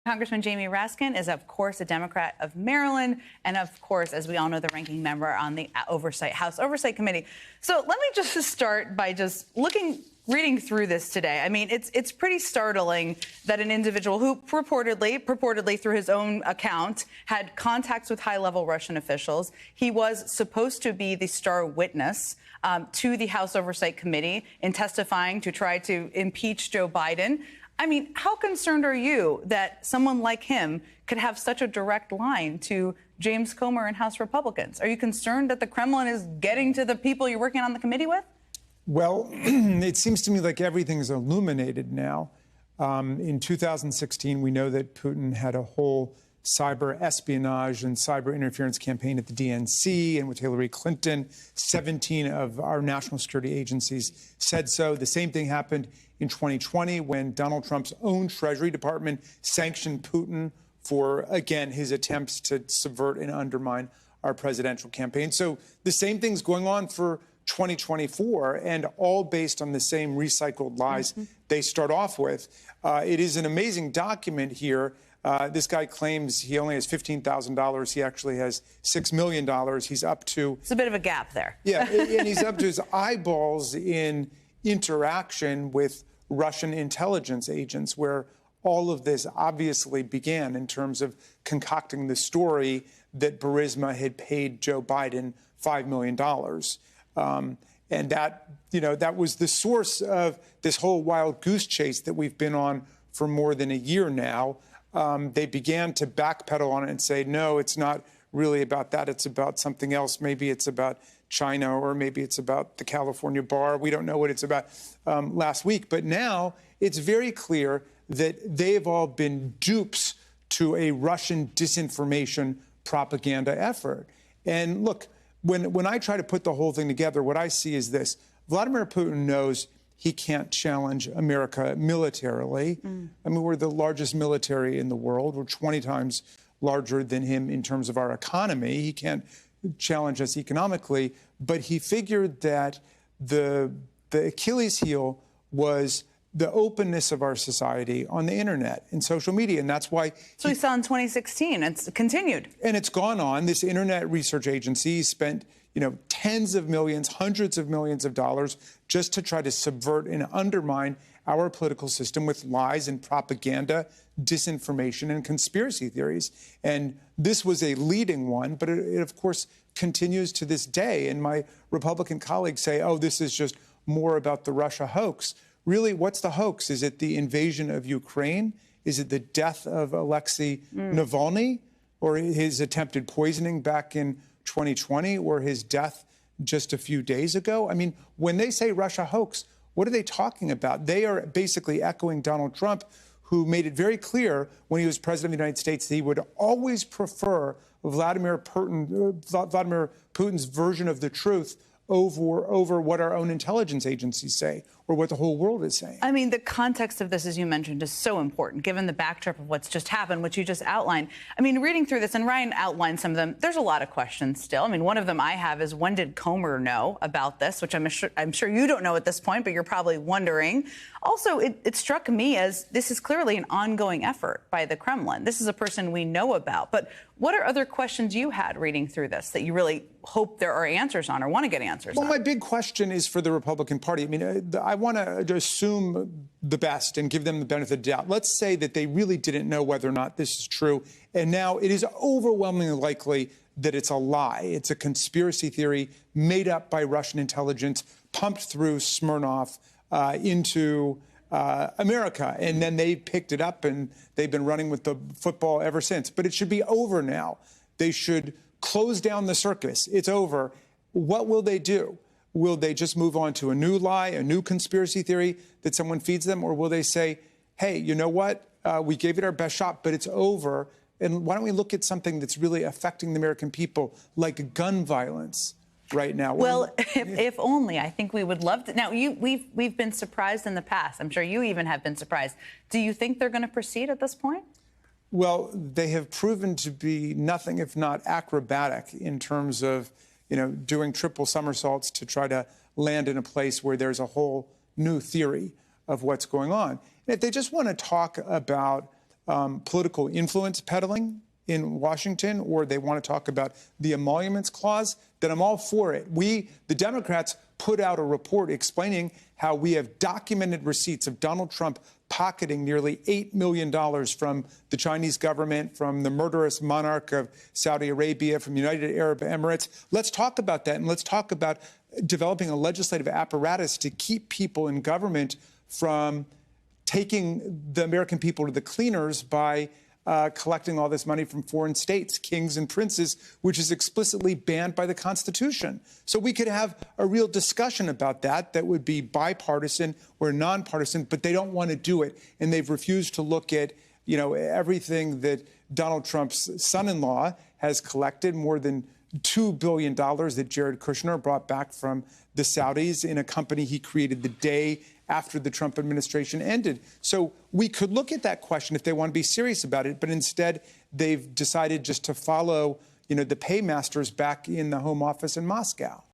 Congressman Jamie Raskin is, of course, a Democrat of Maryland, and, of course, as we all know, the ranking member on the House Oversight Committee. So let me just start by just reading through this today. I mean, it's pretty startling that an individual who purportedly through his own account, had contacts with high-level Russian officials. He was supposed to be the star witness to the House Oversight Committee in testifying to try to impeach Joe Biden. I mean, how concerned are you that someone like him could have such a direct line to James Comer and House Republicans? Are you concerned that the Kremlin is getting to the people you're working on the committee with? Well, it seems to me like everything's illuminated now. In 2016, we know that Putin had a whole cyber espionage and cyber interference campaign at the DNC and with Hillary Clinton. 17 of our national security agencies said so. The same thing happened in 2020 when Donald Trump's own Treasury Department sanctioned Putin for, again, his attempts to subvert and undermine our presidential campaign. So the same thing's going on for 2024, and all based on the same recycled lies they start off with. It is an amazing document here. This guy claims he only has $15,000. He actually has $6 million. He's up to... It's a bit of a gap there. Yeah, and he's up to his eyeballs in interaction with Russian intelligence agents, where all of this obviously began in terms of concocting the story that Burisma had paid Joe Biden $5 million. And that, that was the source of this whole wild goose chase that we've been on for more than a year now. They began to backpedal on it and say, no, it's not really about that. It's about something else. Maybe it's about China, or maybe it's about the California bar. We don't know what it's about last week. But now it's very clear that they've all been dupes to a Russian disinformation propaganda effort. And look, when I try to put the whole thing together, what I see is this. Vladimir Putin knows he can't challenge America militarily. I mean, we're the largest military in the world. We're 20 times larger than him in terms of our economy. He can't challenge us economically. But he figured that the Achilles heel was the openness of our society on the internet and social media. And that's why... So we saw in 2016, it's continued. And it's gone on. This Internet Research Agency spent, tens of millions, hundreds of millions of dollars just to try to subvert and undermine our political system with lies and propaganda, disinformation, and conspiracy theories. And this was a leading one, but it of course, continues to this day. And my Republican colleagues say, oh, this is just more about the Russia hoax. Really, what's the hoax? Is it the invasion of Ukraine? Is it the death of Alexei Navalny, or his attempted poisoning back in 2020, or his death just a few days ago? I mean, when they say Russia hoax, what are they talking about? They are basically echoing Donald Trump, who made it very clear when he was president of the United States that he would always prefer Vladimir Putin's version of the truth over what our own intelligence agencies say or what the whole world is saying. I mean, the context of this, as you mentioned, is so important, given the backdrop of what's just happened, which you just outlined. I mean, reading through this, and Ryan outlined some of them, there's a lot of questions still. I mean, one of them I have is, when did Comer know about this? Which I'm sure you don't know at this point, but you're probably wondering. Also, it struck me as this is clearly an ongoing effort by the Kremlin. This is a person we know about. But what are other questions you had reading through this that you really hope there are answers on or want to get answers on? Well, my big question is for the Republican Party. I mean, I want to assume the best and give them the benefit of the doubt. Let's say that they really didn't know whether or not this is true. And now it is overwhelmingly likely that it's a lie. It's a conspiracy theory made up by Russian intelligence, pumped through Smirnov into America. And then they picked it up and they've been running with the football ever since. But it should be over now. They should close down the circus. It's over. What will they do? Will they just move on to a new lie, a new conspiracy theory that someone feeds them? Or will they say, hey, you know what? We gave it our best shot, but it's over. And why don't we look at something that's really affecting the American people, like gun violence right now? Well, if only. I think we would love to. Now, we've been surprised in the past. I'm sure you even have been surprised. Do you think they're going to proceed at this point? Well, they have proven to be nothing if not acrobatic in terms of, doing triple somersaults to try to land in a place where there's a whole new theory of what's going on. And if they just want to talk about political influence peddling in Washington, or they want to talk about the emoluments clause, then I'm all for it. We, the Democrats, put out a report explaining how we have documented receipts of Donald Trump pocketing nearly $8 million from the Chinese government, from the murderous monarch of Saudi Arabia, from United Arab Emirates. Let's talk about that, and let's talk about developing a legislative apparatus to keep people in government from taking the American people to the cleaners by collecting all this money from foreign states, kings and princes, which is explicitly banned by the Constitution. So we could have a real discussion about that would be bipartisan or nonpartisan, but they don't want to do it. And they've refused to look at, everything that Donald Trump's son-in-law has collected, more than $2 billion that Jared Kushner brought back from the Saudis in a company he created the day after the Trump administration ended. So we could look at that question if they want to be serious about it, but instead they've decided just to follow, the paymasters back in the Home Office in Moscow.